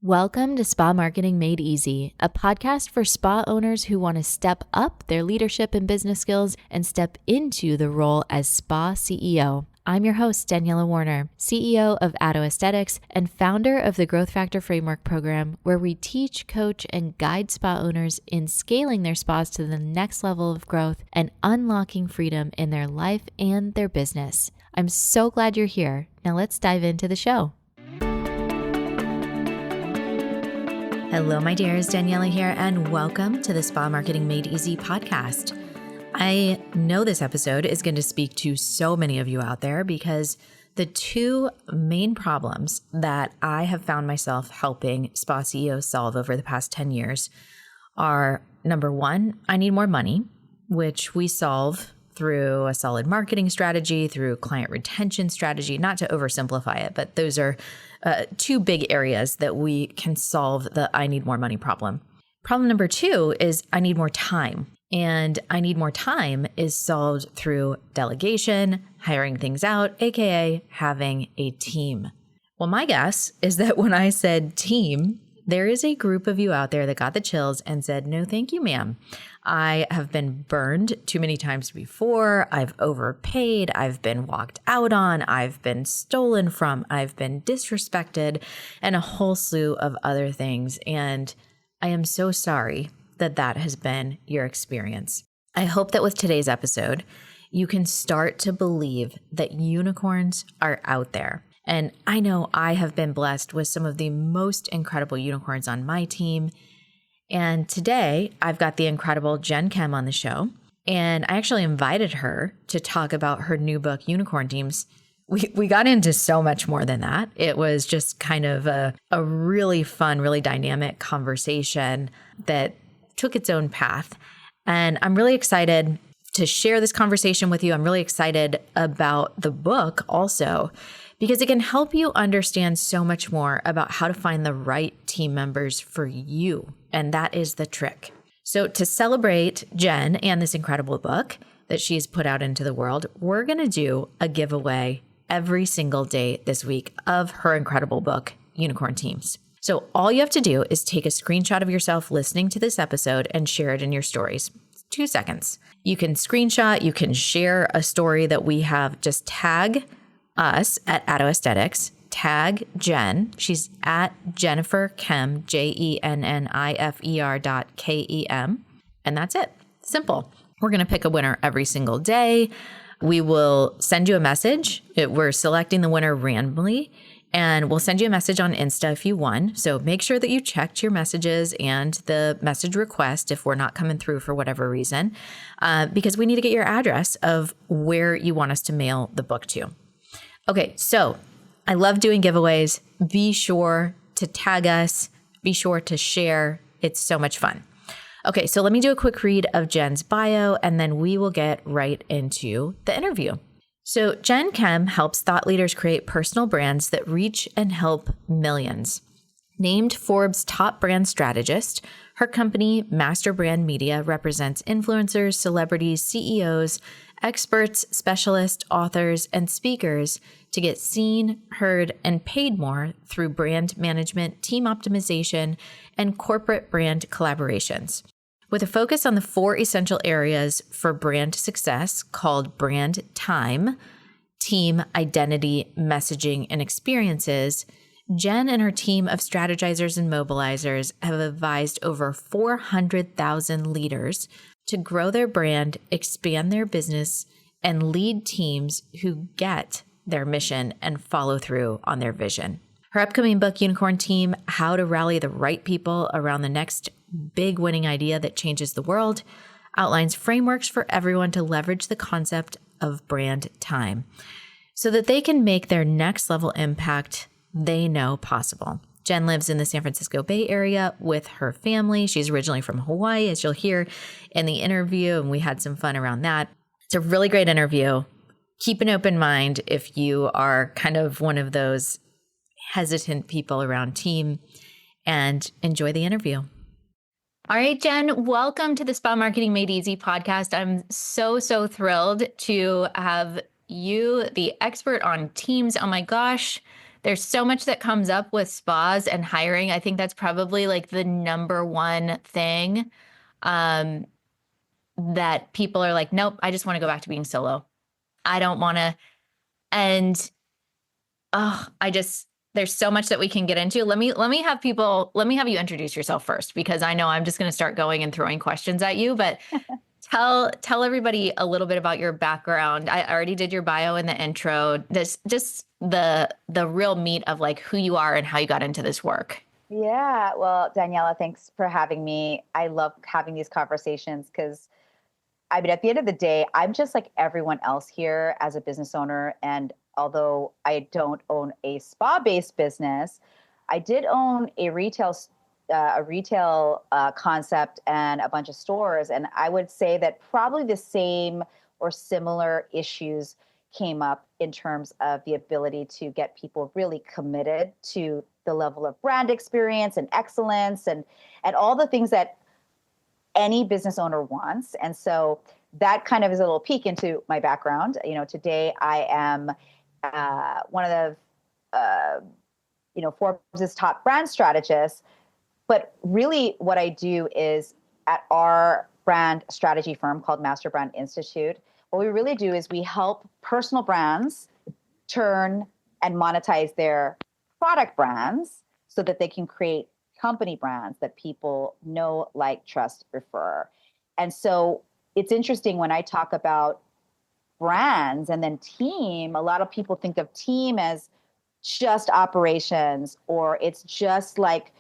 Welcome to Spa Marketing Made Easy, a podcast for spa owners who want to step up their leadership and business skills and step into the role as spa CEO. I'm your host, Daniela Warner, CEO of Atto Aesthetics and founder of the Growth Factor Framework program, where we teach, coach, and guide spa owners in scaling their spas to the next level of growth and unlocking freedom in their life and their business. I'm so glad you're here. Now let's dive into the show. Hello, my dears. Daniela here, and welcome to the Spa Marketing Made Easy podcast. I know this episode is going to speak to so many of you out there because the two main problems that I have found myself helping spa CEOs solve over the past 10 years are, number one, I need more money, which we solve through a solid marketing strategy, through client retention strategy, not to oversimplify it, but those are two big areas that we can solve the I need more money problem. Problem number two is I need more time. And I need more time is solved through delegation, hiring things out, AKA having a team. Well, my guess is that when I said team, there is a group of you out there that got the chills and said, no, thank you, ma'am. I have been burned too many times before. I've overpaid. I've been walked out on. I've been stolen from. I've been disrespected and a whole slew of other things. And I am so sorry that that has been your experience. I hope that with today's episode, you can start to believe that unicorns are out there. And I know I have been blessed with some of the most incredible unicorns on my team. And today I've got the incredible Jen Kem on the show. And I actually invited her to talk about her new book, Unicorn Teams. We got into so much more than that. It was just kind of a really fun, really dynamic conversation that took its own path. And I'm really excited to share this conversation with you. I'm really excited about the book also, because it can help you understand so much more about how to find the right team members for you. And that is the trick. So to celebrate Jen and this incredible book that she's put out into the world, we're going to do a giveaway every single day this week of her incredible book, Unicorn Teams. So all you have to do is take a screenshot of yourself listening to this episode and share it in your stories. 2 seconds. You can screenshot, you can share a story that we have. Just tag us at Atto Aesthetics, tag Jen. She's at Jennifer Kem, JENNIFER.KEM. And that's it. Simple. We're going to pick a winner every single day. We will send you a message. We're selecting the winner randomly. And we'll send you a message on Insta if you won. So make sure that you checked your messages and the message request if we're not coming through for whatever reason, because we need to get your address of where you want us to mail the book to. Okay, so I love doing giveaways. Be sure to tag us. Be sure to share. It's so much fun. Okay, so let me do a quick read of Jen's bio, and then we will get right into the interview. So Jen Kem helps thought leaders create personal brands that reach and help millions. Named Forbes' top brand strategist, her company, Master Brand Media, represents influencers, celebrities, CEOs, experts, specialists, authors, and speakers to get seen, heard, and paid more through brand management, team optimization, and corporate brand collaborations. With a focus on the 4 essential areas for brand success called Brand T.I.M.E, team, identity, messaging, and experiences, Jen and her team of strategizers and mobilizers have advised over 400,000 leaders to grow their brand, expand their business, and lead teams who get their mission and follow through on their vision. Her upcoming book, Unicorn Team: How to Rally the Right People Around the Next Big Winning Idea That Changes the World, outlines frameworks for everyone to leverage the concept of brand time so that they can make their next level impact they know possible. Jen lives in the San Francisco Bay Area with her family. She's originally from Hawaii, as you'll hear in the interview, and we had some fun around that. It's a really great interview. Keep an open mind if you are kind of one of those hesitant people around team, and enjoy the interview. All right, Jen, welcome to the Spa Marketing Made Easy podcast. I'm so thrilled to have you, the expert on teams. Oh my gosh, there's so much that comes up with spas and hiring. I think that's probably like the number one thing that people are like, nope, I just want to go back to being solo. I don't want to. And there's so much that we can get into. Let me have you introduce yourself first, because I know I'm just going to start going and throwing questions at you, but tell everybody a little bit about your background. I already did your bio in the intro. This just the real meat of like who you are and how you got into this work. Yeah. Well, Daniela, thanks for having me. I love having these conversations because at the end of the day, I'm just like everyone else here as a business owner. And although I don't own a spa-based business, I did own a retail concept and a bunch of stores. And I would say that probably the same or similar issues came up in terms of the ability to get people really committed to the level of brand experience and excellence and all the things that any business owner wants. And so that kind of is a little peek into my background. Today I am one of the Forbes' top brand strategists. But really what I do is at our brand strategy firm called Master Brand Institute, what we really do is we help personal brands turn and monetize their product brands so that they can create company brands that people know, like, trust, refer. And so it's interesting when I talk about brands and then team, a lot of people think of team as just operations, or it's just like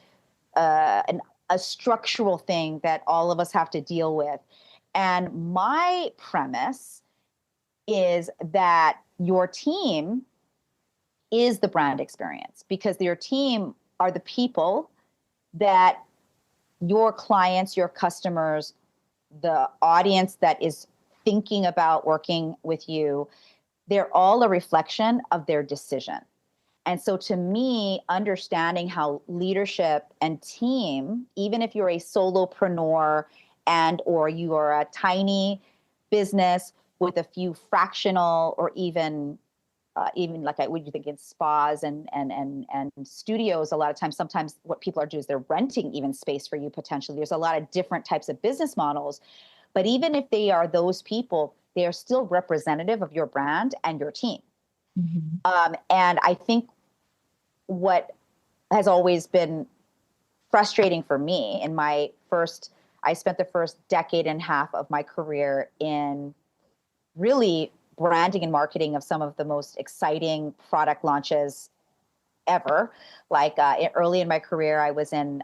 a structural thing that all of us have to deal with. And my premise is that your team is the brand experience, because your team are the people that your clients, your customers, the audience that is thinking about working with you, they're all a reflection of their decision. And so to me, understanding how leadership and team, even if you're a solopreneur or you are a tiny business with a few fractional or even like what you think in spas and studios, a lot of times, sometimes what people are doing is they're renting even space for you potentially. There's a lot of different types of business models. But even if they are those people, they are still representative of your brand and your team. Mm-hmm. And I think what has always been frustrating for me I spent the first decade and a half of my career in really branding and marketing of some of the most exciting product launches ever. Like early in my career, I was in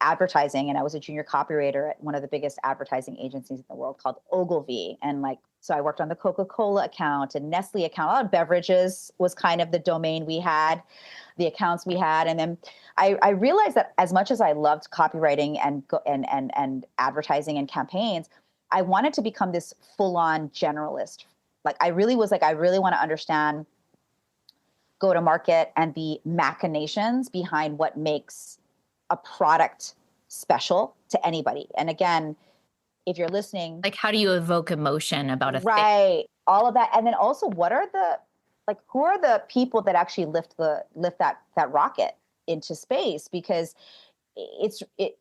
advertising, and I was a junior copywriter at one of the biggest advertising agencies in the world called Ogilvy. And so I worked on the Coca-Cola account and Nestle account. A lot of beverages was kind of the domain we had, the accounts we had. And then I realized that as much as I loved copywriting and advertising and campaigns, I wanted to become this full-on generalist. I really want to understand go-to-market and the machinations behind what makes a product special to anybody. And again, if you're listening, like, how do you evoke emotion about a thing? All of that. And then also, who are the people that actually lift that rocket into space? Because it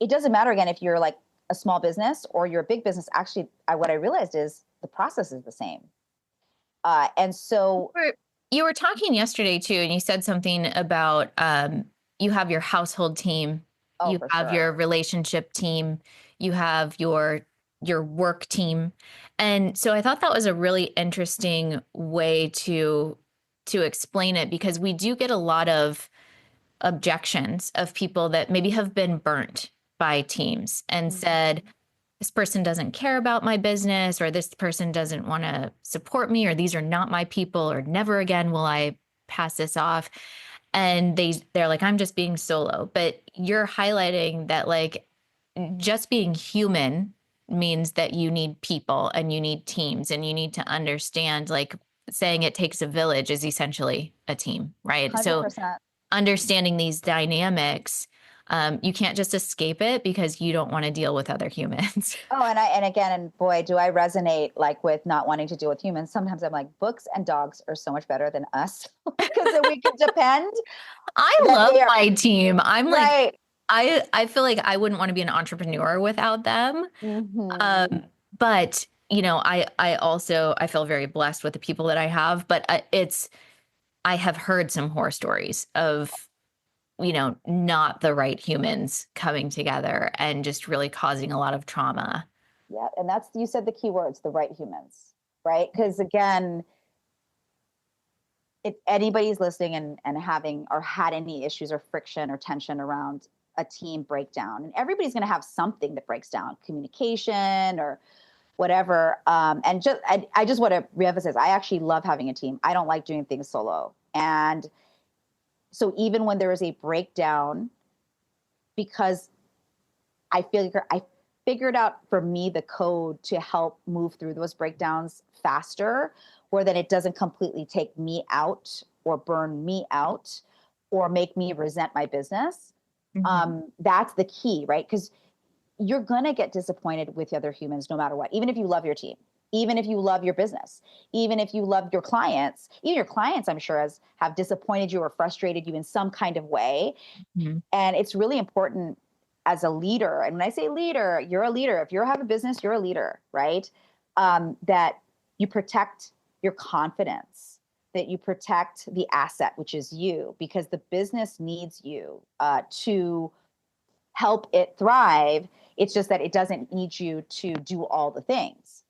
doesn't matter, again, if you're like a small business or you're a big business. Actually, what I realized is the process is the same. And so you were talking yesterday too, and you said something about you have your household team, you have your relationship team, you have your work team. And so I thought that was a really interesting way to explain it, because we do get a lot of objections of people that maybe have been burnt by teams and said, this person doesn't care about my business, or this person doesn't want to support me, or these are not my people, or never again will I pass this off. And they're like, I'm just being solo. But you're highlighting that, like, just being human means that you need people and you need teams, and you need to understand, like, saying it takes a village is essentially a team, right? 100%. So understanding these dynamics You can't just escape it because you don't want to deal with other humans. Oh, and boy, do I resonate like with not wanting to deal with humans. Sometimes I'm like, books and dogs are so much better than us because then we can depend I that love they are my team. I'm like, right. I feel like I wouldn't want to be an entrepreneur without them. Hmm. But I also I feel very blessed with the people that I have, but I have heard some horror stories of, not the right humans coming together and just really causing a lot of trauma. Yeah, and that's, you said the key words, the right humans, right? Because again, if anybody's listening and having or had any issues or friction or tension around a team breakdown, and everybody's going to have something that breaks down, communication or whatever. And I just want to reemphasize, I actually love having a team. I don't like doing things solo. And so even when there is a breakdown, because I feel like I figured out for me the code to help move through those breakdowns faster, where then it doesn't completely take me out or burn me out or make me resent my business. Mhm. That's the key, right? Because you're going to get disappointed with other humans no matter what, even if you love your team, even if you love your business, even if you love your clients. Even your clients, I'm sure, have disappointed you or frustrated you in some kind of way. Mhm. And it's really important as a leader. And when I say leader, you're a leader. If you have a business, you're a leader, right? That you protect your confidence, that you protect the asset, which is you, because the business needs you to help it thrive. It's just that it doesn't need you to do all the things.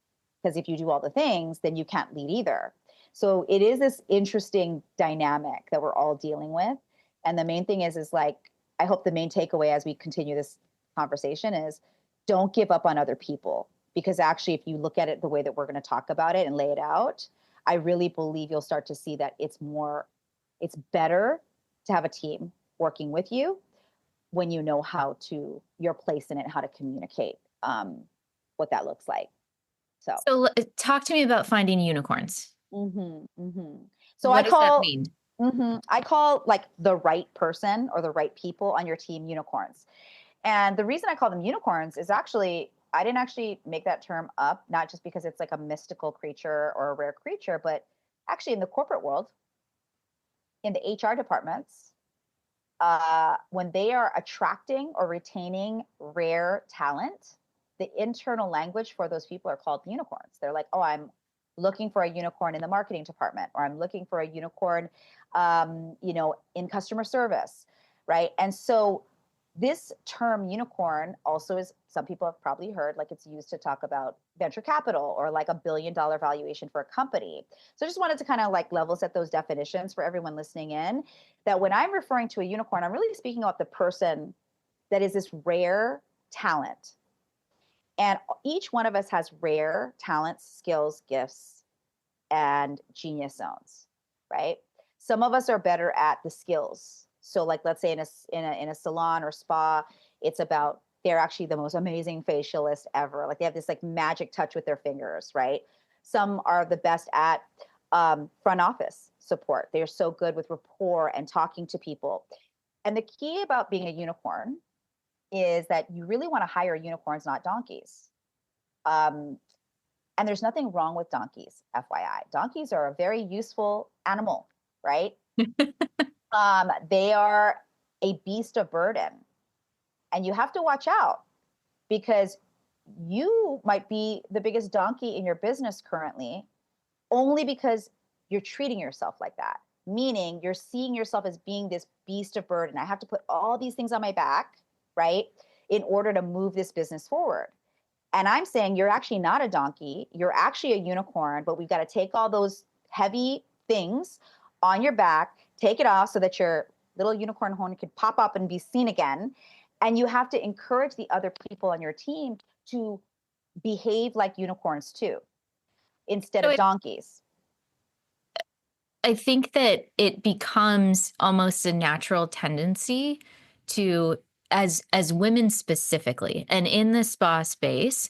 Because if you do all the things, then you can't lead either. So it is this interesting dynamic that we're all dealing with. And the main thing is like, I hope the main takeaway as we continue this conversation is don't give up on other people. Because actually, if you look at it the way that we're going to talk about it and lay it out, I really believe you'll start to see that it's better to have a team working with you when you know your place in it, how to communicate what that looks like. So, So talk to me about finding unicorns. hmm hmm so What does that mean? I call like the right person or the right people on your team unicorns. And the reason I call them unicorns is actually, I didn't actually make that term up, not just because it's like a mystical creature or a rare creature, but actually in the corporate world, in the HR departments, when they are attracting or retaining rare talent, the internal language for those people are called unicorns. They're like, oh, I'm looking for a unicorn in the marketing department, or I'm looking for a unicorn, in customer service, right? And so this term unicorn also is, some people have probably heard, like it's used to talk about venture capital or like $1 billion valuation for a company. So I just wanted to kind of like level set those definitions for everyone listening in, that when I'm referring to a unicorn, I'm really speaking about the person that is this rare talent. And each one of us has rare talents, skills, gifts, and genius zones, right? Some of us are better at the skills. So, like, let's say in a salon or spa, it's about, they're actually the most amazing facialist ever. Like they have this like magic touch with their fingers, right? Some are the best at front office support. They're so good with rapport and talking to people. And the key about being a unicorn is that you really want to hire unicorns, not donkeys. Um, and there's nothing wrong with donkeys, FYI. Donkeys are a very useful animal, right? They are a beast of burden. And you have to watch out because you might be the biggest donkey in your business currently only because you're treating yourself like that. Meaning you're seeing yourself as being this beast of burden. I have to put all these things on my back, right? In order to move this business forward. And I'm saying you're actually not a donkey. You're actually a unicorn, but we've got to take all those heavy things on your back, take it off so that your little unicorn horn could pop up and be seen again. And you have to encourage the other people on your team to behave like unicorns too, instead So of donkeys. I think that it becomes almost a natural tendency to, as women specifically, and in the spa space,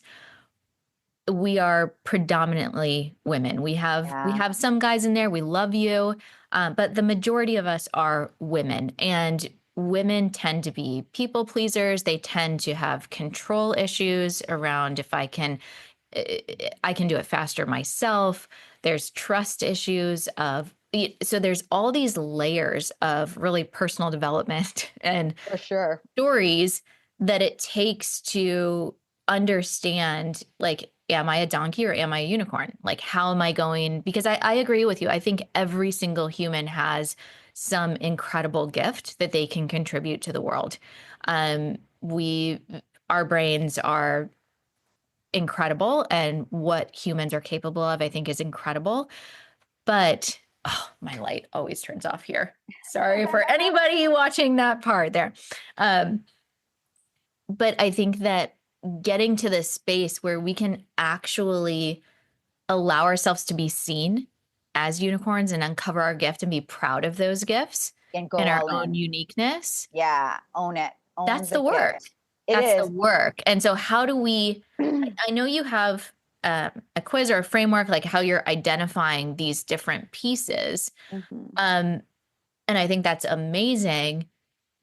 we are predominantly women. We Yeah. have some guys in there. We love you, but the majority of us are women, and women tend to be people pleasers. They tend to have control issues around if I can do it faster myself. There's trust issues of, so there's all these layers of really personal development and For sure. stories that it takes to understand, like, am I a donkey or am I a unicorn? Like, how am I going? Because I agree with you. I think every single human has some incredible gift that they can contribute to the world. We, our brains are incredible, and what humans are capable of, I think, is incredible. But oh, my light always turns off here. Sorry for anybody watching that part there. Um, but I think that getting to this space where we can actually allow ourselves to be seen as unicorns and uncover our gift and be proud of those gifts And go and our all own in. uniqueness, Yeah, own it. Own that's the the work. gift. It That's the is. work. And so how do we, I know you have a quiz or a framework, like how you're identifying these different pieces. Mhm. Um, and I think that's amazing.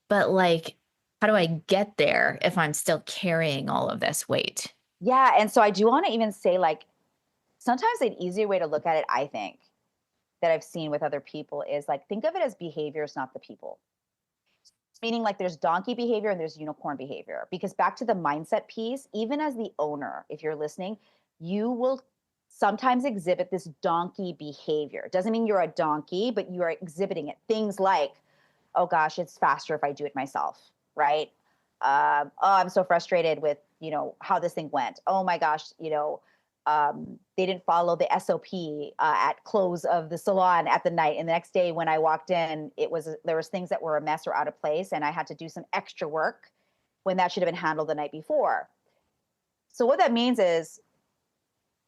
But like, how do I get there if I'm still carrying all of this weight? Yeah, and so I do want to even say, like, sometimes an easier way to look at it, I think, that I've seen with other people is like, think of it as behaviors, not the people. Meaning, like, there's donkey behavior and there's unicorn behavior. Because back to the mindset piece, even as the owner, if you're listening, you will sometimes exhibit this donkey behavior. It doesn't mean you're a donkey, but you are exhibiting it. Things like, oh gosh, it's faster if I do it myself, right? Oh, I'm so frustrated with, how this thing went. Oh my gosh, they didn't follow the SOP at close of the salon at the night. And the next day when I walked in, there was things that were a mess or out of place, and I had to do some extra work when that should have been handled the night before. So what that means is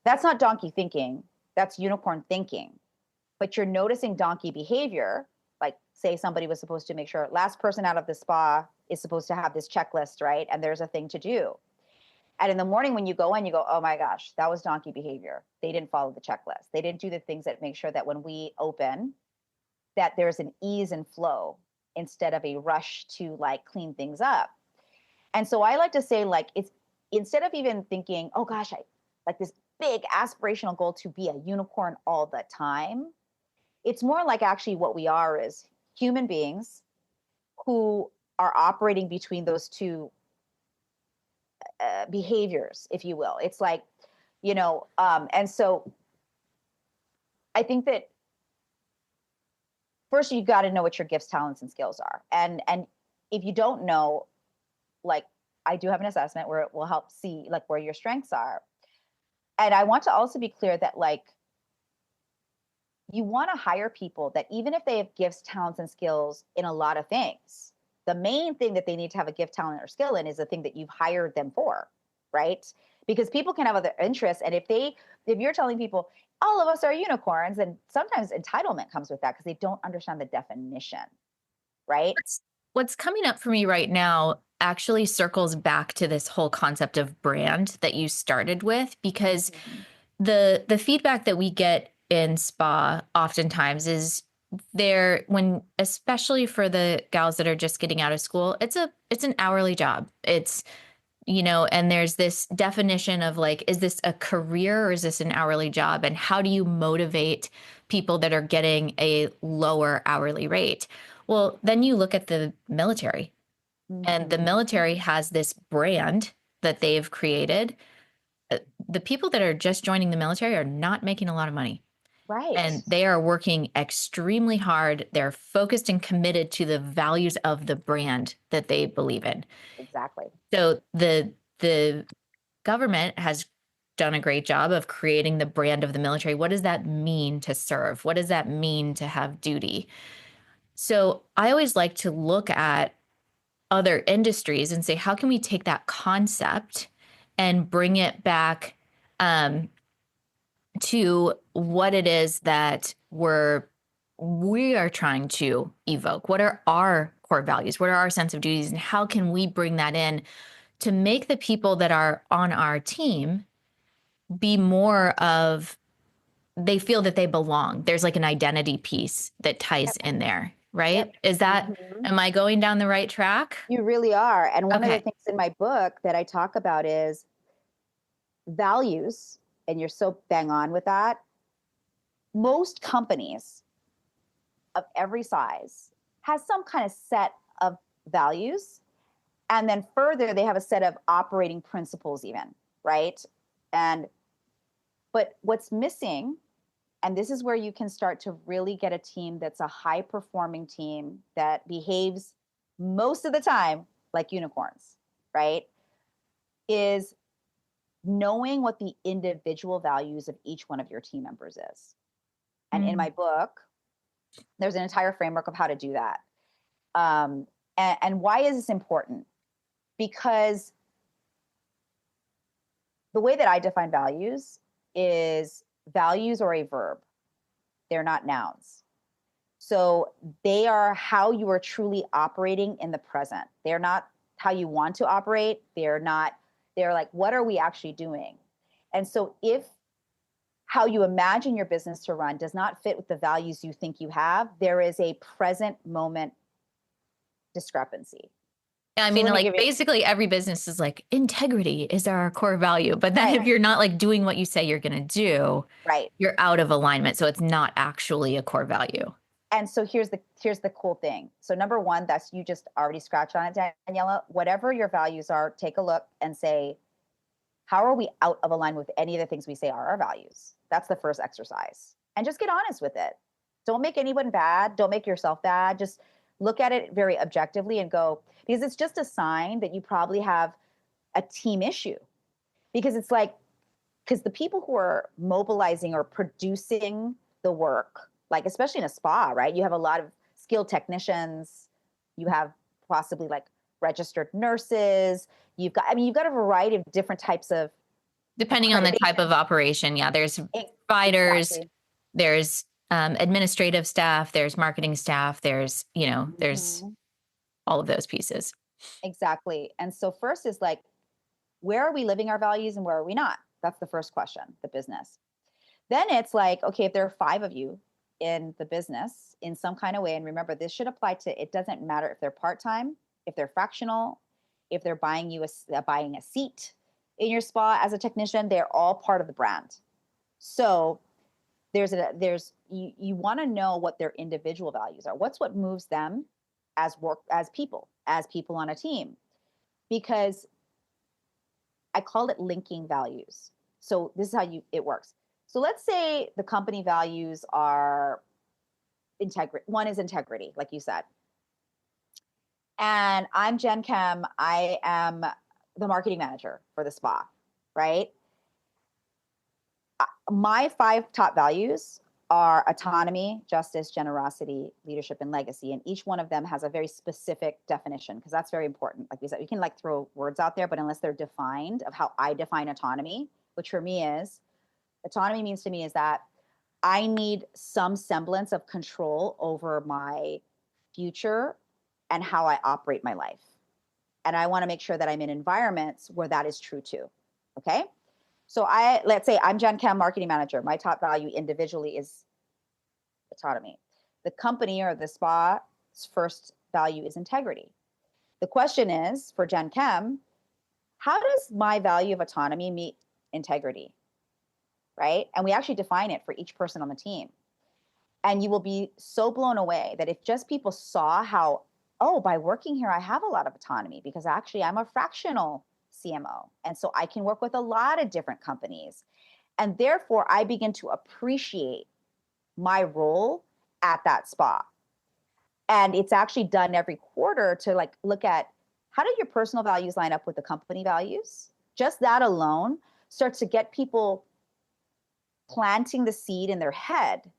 that's not donkey thinking, that's unicorn thinking. But you're noticing donkey behavior. Like, say somebody was supposed to make sure last person out of the spa is supposed to have this checklist, right? And there's a thing to do. And in the morning when you go in, you go, oh my gosh, that was donkey behavior. They didn't follow the checklist. They didn't do the things that make sure that when we open, that there's an ease and flow instead of a rush to like clean things up. And so I like to say, like, it's instead of even thinking, oh gosh, I like this big aspirational goal to be a unicorn all the time. It's more like actually what we are is human beings who are operating between those two behaviors, if you will. It's like, and so I think that first you got to know what your gifts, talents, and skills are. And if you don't know, like, I do have an assessment where it will help see like where your strengths are. And I want to also be clear that, like, you want to hire people that even if they have gifts, talents, and skills in a lot of things, the main thing that they need to have a gift, talent, or skill in is the thing that you've hired them for, right? Because people can have other interests. And if you're telling people all of us are unicorns, and sometimes entitlement comes with that because they don't understand the definition, right? What's coming up for me right now actually circles back to this whole concept of brand that you started with, because Mhm. the feedback that we get in spa oftentimes is there when, especially for the gals that are just getting out of school, it's an hourly job. It's, and there's this definition of like, is this a career or is this an hourly job? And how do you motivate people that are getting a lower hourly rate? Well, then you look at the military, and the Mhm. military has this brand that they've created. The people that are just joining the military are not making a lot of money, Right. and they are working extremely hard. They're focused and committed to the values of the brand that they believe in. Exactly. So the government has done a great job of creating the brand of the military. What does that mean to serve? What does that mean to have duty? So I always like to look at other industries and say, how can we take that concept and bring it back um, to what it is that we are trying to evoke? What are our core values? What are our sense of duties? And how can we bring that in to make the people that are on our team be more of, they feel that they belong? There's like an identity piece that ties Yep. in there. right? Yep. Am I going down the right track? You really are. And one of the Okay. things in my book that I talk about is values, and you're so bang on with that. Most companies of every size has some kind of set of values, and then further they have a set of operating principles even, right? And but what's missing, and this is where you can start to really get a team that's a high performing team that behaves most of the time like unicorns, right? Is knowing what the individual values of each one of your team members is. And in Mm. my book, there's an entire framework of how to do that. And why is this important? Because the way that I define is values are a verb, they're not nouns. So they are how you are truly operating in the present. They're not how you want to operate. They're like, what are we actually doing? And so if how you imagine your business to run does not fit with the values you think you have, there is a present moment discrepancy. I So mean, let me like give you basically every business is like integrity is our core value. But then right, if you're not like doing what you say you're going to do, right. you're out of alignment. So it's not actually a core value. And so here's the cool thing. So number one, that's you just already scratched on it, Daniela. Whatever your values are, take a look and say, how are we out of alignment with any of the things we say are our values? That's the first exercise. And just get honest with it. Don't make anyone bad. Don't make yourself bad. Just look at it very objectively and go, because it's just a sign that you probably have a team issue. Because it's like, because the people who are mobilizing or producing the work, like especially in a spa, right? You have a lot of skilled technicians, you have possibly like registered nurses, you've got a variety of different types of Depending on the type accreditation. of operation. Yeah. There's providers, Exactly. there's administrative staff, there's marketing staff, there's Mhm. all of those pieces. Exactly. And so first is like, where are we living our values and where are we not? That's the first question, the business. Then it's like, okay, if there are 5 of you in the business in some kind of way, and remember, this should apply to, it doesn't matter if they're part-time, if they're fractional, if they're buying a seat in your spa as a technician, they're all part of the brand. So you want to know what their individual values are. What moves them as people on a team, because I call it linking values. So this is how it works. So let's say the company values are integrity. One is integrity, like you said. And I'm Jen Kem. I am the marketing manager for the spa, right? My 5 top values are autonomy, justice, generosity, leadership, and legacy. And each one of them has a very specific definition, because that's very important. Like we said, you can like throw words out there, but unless they're defined of how I define autonomy, which for me is autonomy means to me is that I need some semblance of control over my future and how I operate my life. And I want to make sure that I'm in environments where that is true too. Okay. So let's say I'm Jen Kem, marketing manager. My top value individually is autonomy. The company or the spa's first value is integrity. The question is for Jen Kem, how does my value of autonomy meet integrity? Right? And we actually define it for each person on the team. And you will be so blown away that if just people saw how, oh, by working here, I have a lot of autonomy because actually I'm a fractional CMO. And so I can work with a lot of different companies. And therefore, I begin to appreciate my role at that spa. And it's actually done every quarter to like look at how do your personal values line up with the company values? Just that alone starts to get people planting the seed in their head.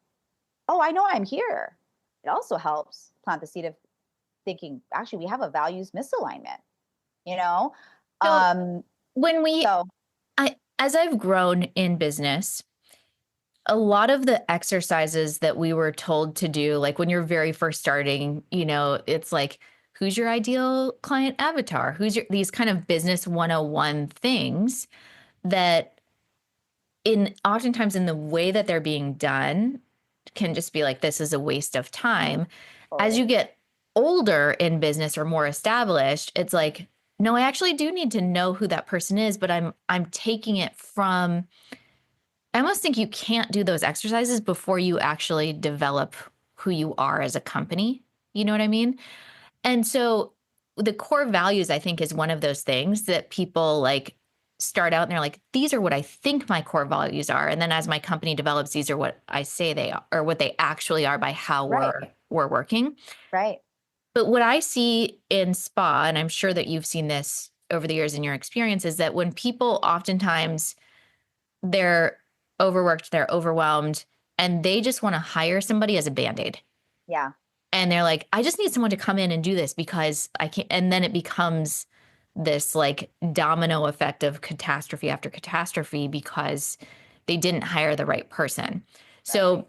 Oh, I know I'm here. It also helps plant the seed of thinking, actually, we have a values misalignment, you know? So Um, when so as I've grown in business, a lot of the exercises that we were told to do, like when you're very first starting, it's like, who's your ideal client avatar? These kind of business 101 things that oftentimes in the way that they're being done can just be like, this is a waste of time. as you get older in business or more established, it's like, no, I actually do need to know who that person is, but I'm taking it from, I almost think you can't do those exercises before you actually develop who you are as a company. You know what I mean? And so the core values, I think, is one of those things that people like start out and they're like, these are what I think my core values are. And then as my company develops, these are what I say they are, or what they actually are by how Right. we're working. Right. But what I see in spa, and I'm sure that you've seen this over the years in your experience, is that when people oftentimes they're overworked, they're overwhelmed, and they just want to hire somebody as a band-aid. Yeah. And they're like, I just need someone to come in and do this because I can't. And then it becomes this like domino effect of catastrophe after catastrophe because they didn't hire the right person. So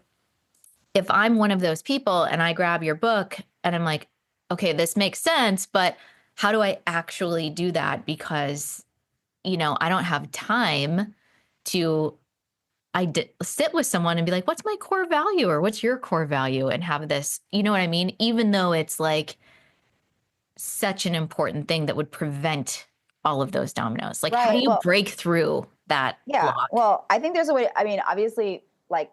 if I'm one of those people and I grab your book and I'm like, okay, this makes sense, but how do I actually do that? Because, I don't have time to sit with someone and be like, what's my core value or what's your core value and have this, you know what I mean? Even though it's like such an important thing that would prevent all of those dominoes. Like, how do Right. you Well, break through that yeah. block? Well, I think there's a way. I mean, obviously, like,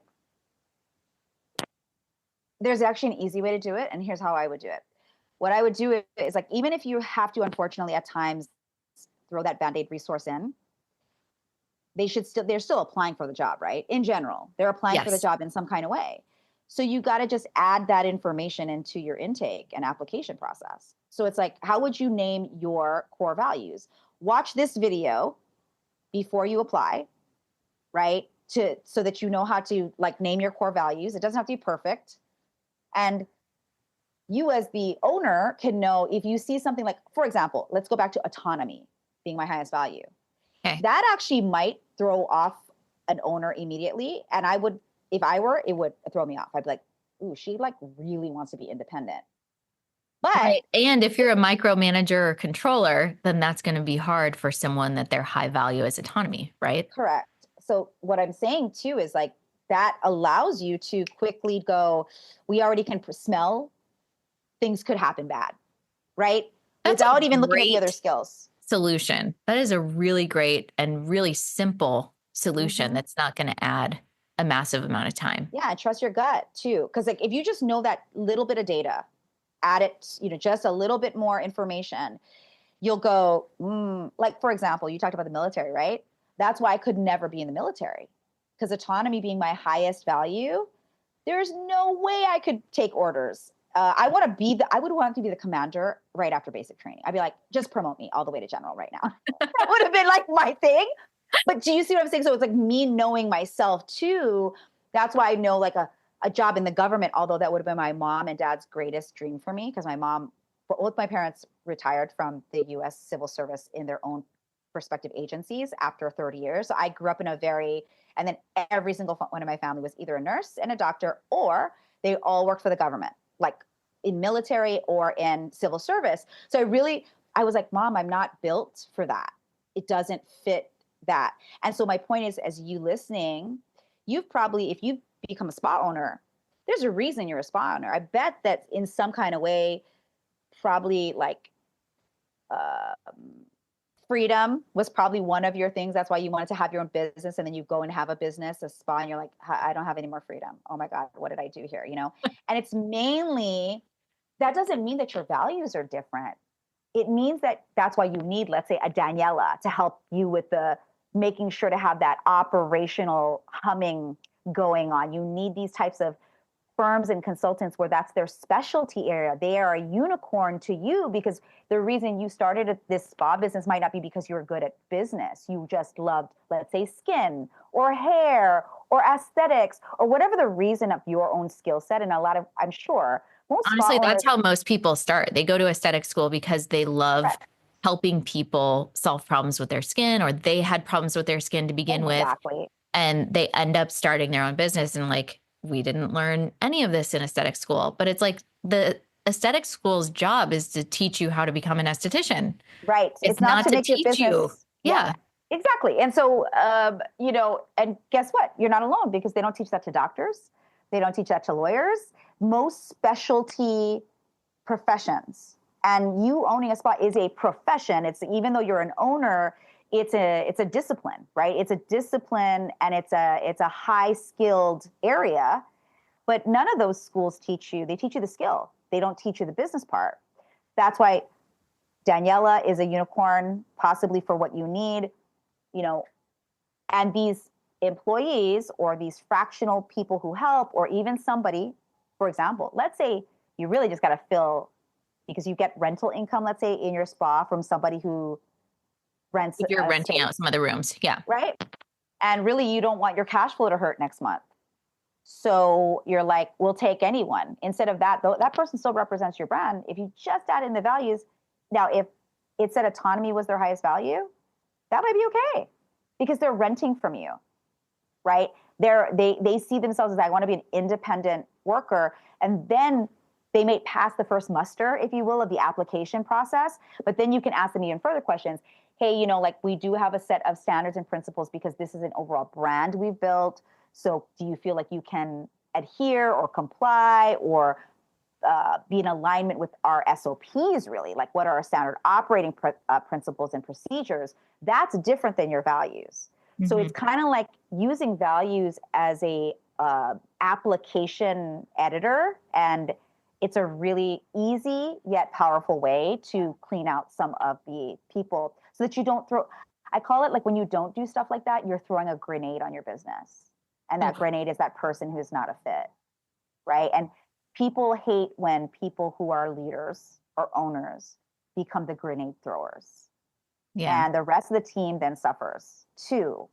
there's actually an easy way to do it. And here's how I would do it. What I would do is like, even if you have to, unfortunately, at times throw that band aid resource in, they're still applying for the job, right? In general, they're applying for the Yes. job in some kind of way. So you got to just add that information into your intake and application process. So it's like, how would you name your core values? Watch this video before you apply, right? So that you know how to like name your core values. It doesn't have to be perfect. And you as the owner can know if you see something like, for example, let's go back to autonomy being my highest value. Okay. That actually might throw off an owner immediately. And I would, if I were, it would throw me off. I'd be like, ooh, she like really wants to be independent. But Right. And if you're a micromanager or controller, then that's going to be hard for someone that their high value is autonomy, right? correct. So what I'm saying too is like that allows you to quickly go, we already can smell things could happen bad, right? That's a Without even looking at the other great skills. solution. That is a really great and really simple solution Mhm. that's not going to add a massive amount of time. Yeah, and trust your gut too. Because like if you just know that little bit of data, add it, just a little bit more information, you'll go, like for example, you talked about the military, right? That's why I could never be in the military. Because autonomy being my highest value, there's no way I could take orders. I would want to be the commander right after basic training. I'd be like, just promote me all the way to general right now. That would have been like my thing. But do you see what I'm saying? So it's like me knowing myself too. That's why I know like a job in the government, although that would have been my mom and dad's greatest dream for me because both my parents retired from the US civil service in their own respective agencies after 30 years. So I grew up and then every single one of my family was either a nurse and a doctor, or they all worked for the government, like in military or in civil service. So I was like, Mom, I'm not built for that. It doesn't fit that. And so my point is, as you listening, if you've become a spa owner, there's a reason you're a spa owner. I bet that in some kind of way, probably like freedom was probably one of your things. That's why you wanted to have your own business. And then you go and have a spa, and you're like, I don't have any more freedom. Oh my God, what did I do here? And it's mainly, that doesn't mean that your values are different. It means that that's why you need, let's say, a Daniela to help you with the making sure to have that operational humming going on. You need these types of firms and consultants where that's their specialty area. They are a unicorn to you because the reason you started this spa business might not be because you were good at business. You just loved, let's say, skin or hair or aesthetics or whatever the reason of your own skill set. And I'm sure most Honestly, spa that's owners, how most people start. They go to aesthetic school because they love correct, helping people solve problems with their skin, or they had problems with their skin to begin with. exactly. And they end up starting their own business. And like, we didn't learn any of this in aesthetic school, but it's like the aesthetic school's job is to teach you how to become an esthetician. Right. It's It's not not to to make your teach you. business. Yeah, Yeah. exactly. And so, and guess what? You're not alone because they don't teach that to doctors. They don't teach that to lawyers. most specialty professions, and you owning a spa is a profession. It's, even though you're an owner, it's a discipline, right? It's a discipline, and it's a high skilled area. But none of those schools teach you. They teach you the skill. They don't teach you the business part. That's why Daniela is a unicorn, possibly for what you need, you know. And these employees, or these fractional people who help, or even somebody, for example, let's say you really just got to fill, because you get rental income, let's say, in your spa from somebody who rents If you're a renting space, out some of the rooms. Yeah. right? And really, you don't want your cash flow to hurt next month. So you're like, we'll take anyone. Instead of that, though, that person still represents your brand. If you just add in the values, now if it said autonomy was their highest value, that might be okay, because they're renting from you, right? They see themselves as, I want to be an independent worker, and then they may pass the first muster, if you will, of the application process. But then you can ask them even further questions. Hey, like, we do have a set of standards and principles because this is an overall brand we've built. So do you feel like you can adhere or comply, or be in alignment with our SOPs, really? Like, what are our standard operating principles and procedures? That's different than your values. Mm-hmm. So it's kind of like using values as a application editor, and it's a really easy yet powerful way to clean out some of the people, so that you don't throw, I call it, like, when you don't do stuff like that, you're throwing a grenade on your business. And that grenade is that person who's not a fit, right? And people hate when people who are leaders or owners become the grenade throwers. Yeah. And the rest of the team then suffers too.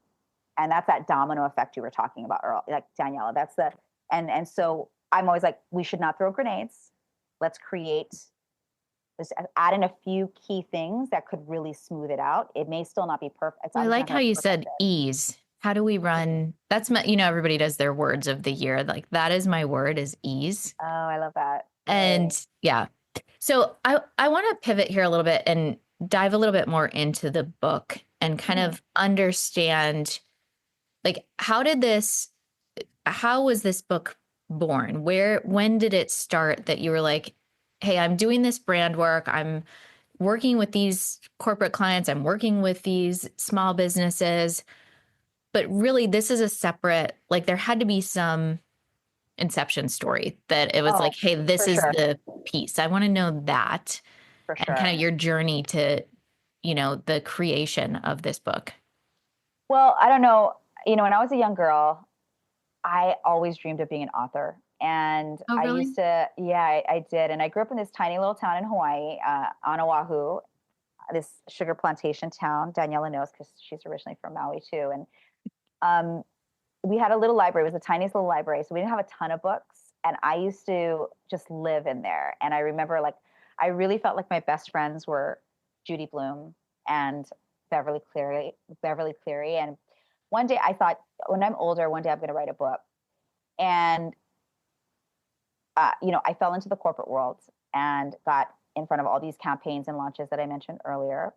And that's that domino effect you were talking about earlier, like, Daniela. That's the, and so I'm always like, we should not throw grenades. Let's just add in a few key things that could really smooth it out. It may still not be perfect. I like how you said ease. How do we run? That's my, everybody does their words of the year. Like, that is my word, is ease. Oh, I love that. And yeah. So I want to pivot here a little bit and dive a little bit more into the book and kind of understand, like, how was this book born? When did it start that you were like, hey, I'm doing this brand work. I'm working with these corporate clients. I'm working with these small businesses. But really, this is a separate, like, there had to be some inception story that it was like, hey, this is the piece. I want to know that. For sure. And kind of your journey to, the creation of this book. Well, I don't know. When I was a young girl, I always dreamed of being an author. And really? I used to, I did. And I grew up in this tiny little town in Hawaii, on Oahu, this sugar plantation town. Daniela knows because she's originally from Maui too. And we had a little library. It was the tiniest little library. So we didn't have a ton of books. And I used to just live in there. And I remember, like, I really felt like my best friends were Judy Blume and Beverly Cleary. And one day I thought, when I'm older, one day I'm going to write a book. And, I fell into the corporate world and got in front of all these campaigns and launches that I mentioned earlier.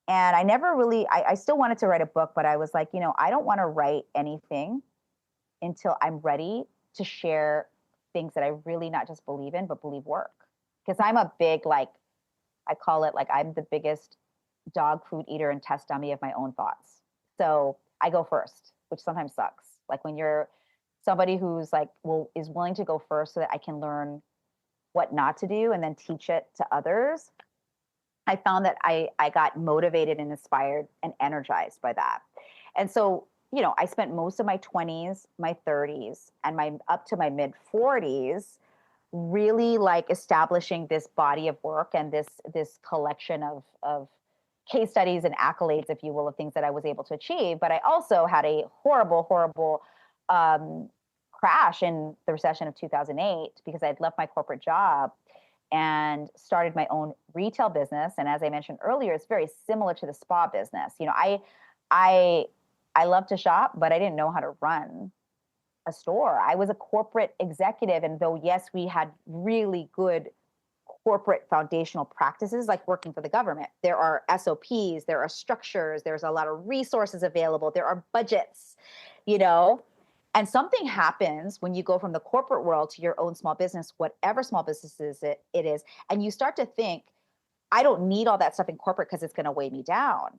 And I never really, I still wanted to write a book, but I was like, I don't want to write anything until I'm ready to share things that I really not just believe in, but believe work. Because I'm a big, like, I call it, like, I'm the biggest dog food eater and test dummy of my own thoughts. So I go first, which sometimes sucks. Like, when you're somebody who's like, is willing to go first so that I can learn what not to do and then teach it to others, I found that I got motivated and inspired and energized by that. And so, I spent most of my 20s, my 30s, and up to my mid 40s really, like, establishing this body of work and this collection of case studies and accolades, if you will, of things that I was able to achieve. But I also had a horrible crash in the recession of 2008 because I'd left my corporate job and started my own retail business. And as I mentioned earlier, it's very similar to the spa business. I love to shop, but I didn't know how to run a store. I was a corporate executive. And though, yes, we had really good corporate foundational practices, like working for the government, there are SOPs, there are structures, there's a lot of resources available, there are budgets, And something happens when you go from the corporate world to your own small business, whatever small business it is, and you start to think, I don't need all that stuff in corporate because it's going to weigh me down.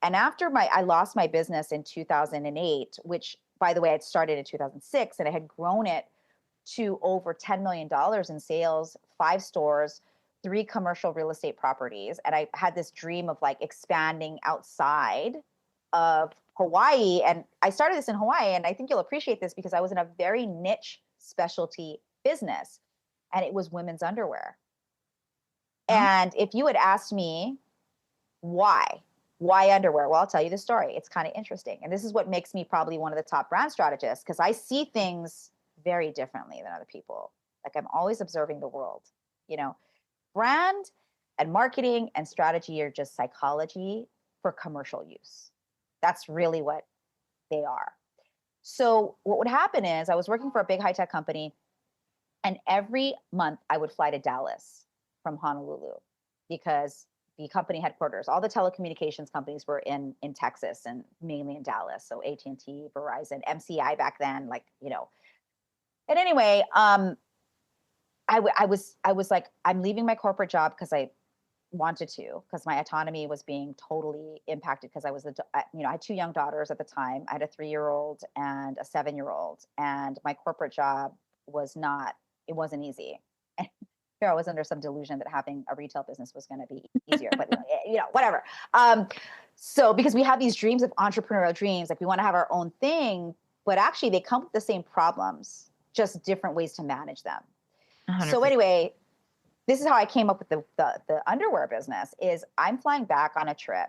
And after I lost my business in 2008, which by the way, I'd started in 2006 and I had grown it to over $10 million in sales, 5 stores, 3 commercial real estate properties. And I had this dream of like expanding outside of Hawaii. And I started this in Hawaii. And I think you'll appreciate this because I was in a very niche specialty business and it was women's underwear. And if you had asked me why underwear? Well, I'll tell you the story. It's kind of interesting. And this is what makes me probably one of the top brand strategists because I see things very differently than other people. Like I'm always observing the world. You know, brand and marketing and strategy are just psychology for commercial use. That's really what they are. So what would happen is I was working for a big high-tech company and every month I would fly to Dallas from Honolulu because the company headquarters, all the telecommunications companies were in Texas and mainly in Dallas. So AT&T, Verizon, MCI back then, like, you know. And anyway, I was like, I'm leaving my corporate job because I wanted to, because my autonomy was being totally impacted because I was, I had 2 young daughters at the time. I had a 3-year-old and a 7-year-old, and my corporate job it wasn't easy. Here I was under some delusion that having a retail business was going to be easier, but whatever. So because we have these dreams of entrepreneurial dreams, like we want to have our own thing, but actually they come with the same problems, just different ways to manage them. 100%. So anyway, this is how I came up with the underwear business. Is I'm flying back on a trip,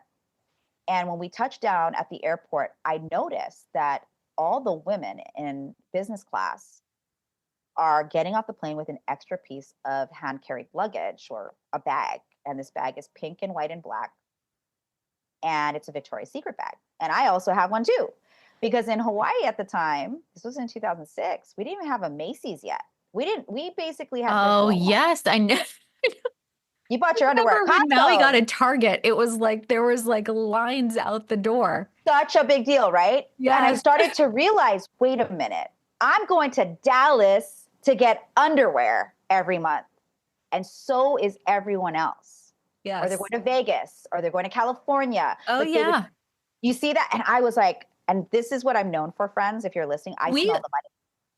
and when we touched down at the airport, I noticed that all the women in business class are getting off the plane with an extra piece of hand carried luggage or a bag. And this bag is pink and white and black. And it's a Victoria's Secret bag. And I also have one too, because in Hawaii at the time, this was in 2006, we didn't even have a Macy's yet. We basically had. Oh, yes. I know. You bought your underwear at When Maui Costco. got a Target, it was like, there was like lines out the door. Such a big deal, right? Yeah. And I started to realize, wait a minute, I'm going to Dallas to get underwear every month. And so is everyone else. Yes. Or they're going to Vegas, or they're going to California. Oh, like yeah. You see that? And I was like, and this is what I'm known for, friends. If you're listening, I smell the money.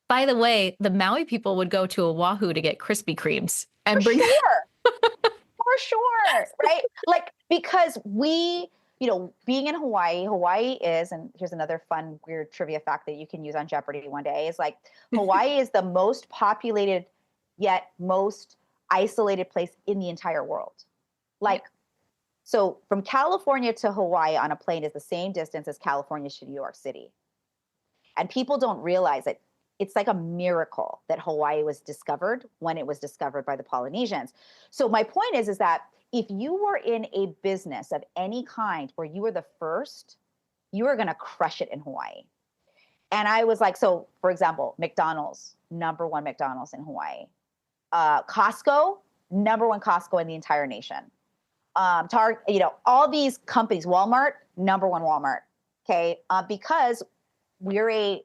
By the way, the Maui people would go to Oahu to get Krispy Kremes and bring. For sure. Right? Like, because being in Hawaii is, and here's another fun, weird trivia fact that you can use on Jeopardy one day, is like Hawaii is the most populated yet most isolated place in the entire world. Like, so from California to Hawaii on a plane is the same distance as California to New York City. And people don't realize it. It's like a miracle that Hawaii was discovered when it was discovered by the Polynesians. So my point is that if you were in a business of any kind where you were the first, you are going to crush it in Hawaii. And I was like, so for example, McDonald's, number 1 McDonald's in Hawaii. Costco, number 1 Costco in the entire nation. Target, all these companies, Walmart, number 1 Walmart. Okay. Because we're a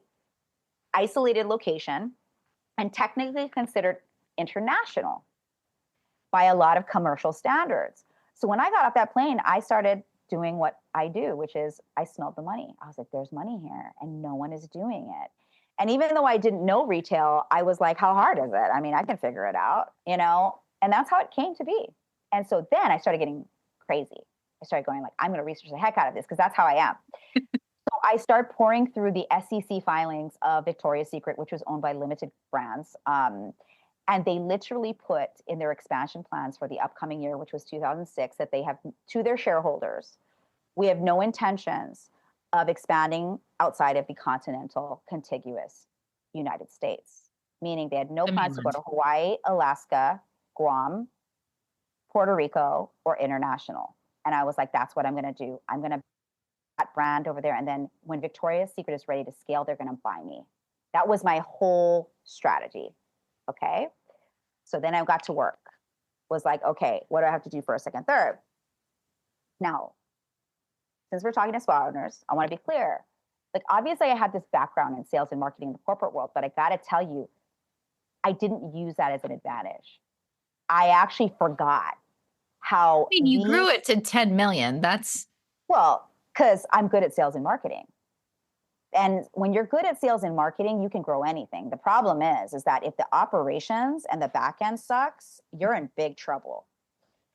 isolated location and technically considered international by a lot of commercial standards. So when I got off that plane, I started doing what I do, which is I smelled the money. I was like, there's money here and no one is doing it. And even though I didn't know retail, I was like, how hard is it? I mean, I can figure it out, and that's how it came to be. And so then I started getting crazy. I started going like, I'm going to research the heck out of this because that's how I am. So I started pouring through the SEC filings of Victoria's Secret, which was owned by Limited Brands. And they literally put in their expansion plans for the upcoming year, which was 2006, that they have to their shareholders, we have no intentions of expanding outside of the continental contiguous United States, meaning they had no plans to go to Hawaii, Alaska, Guam, Puerto Rico, or international. And I was like, that's what I'm going to do. I'm going to that brand over there. And then when Victoria's Secret is ready to scale, they're going to buy me. That was my whole strategy. Okay. So then I got to work, was like, okay, what do I have to do first, second, third? Now, since we're talking to spa owners, I want to be clear. Like, obviously, I had this background in sales and marketing in the corporate world, but I got to tell you, I didn't use that as an advantage. I actually forgot I how mean, you grew it to 10 million. That's well, because I'm good at sales and marketing. And when you're good at sales and marketing, you can grow anything. The problem is that if the operations and the back end sucks, you're in big trouble.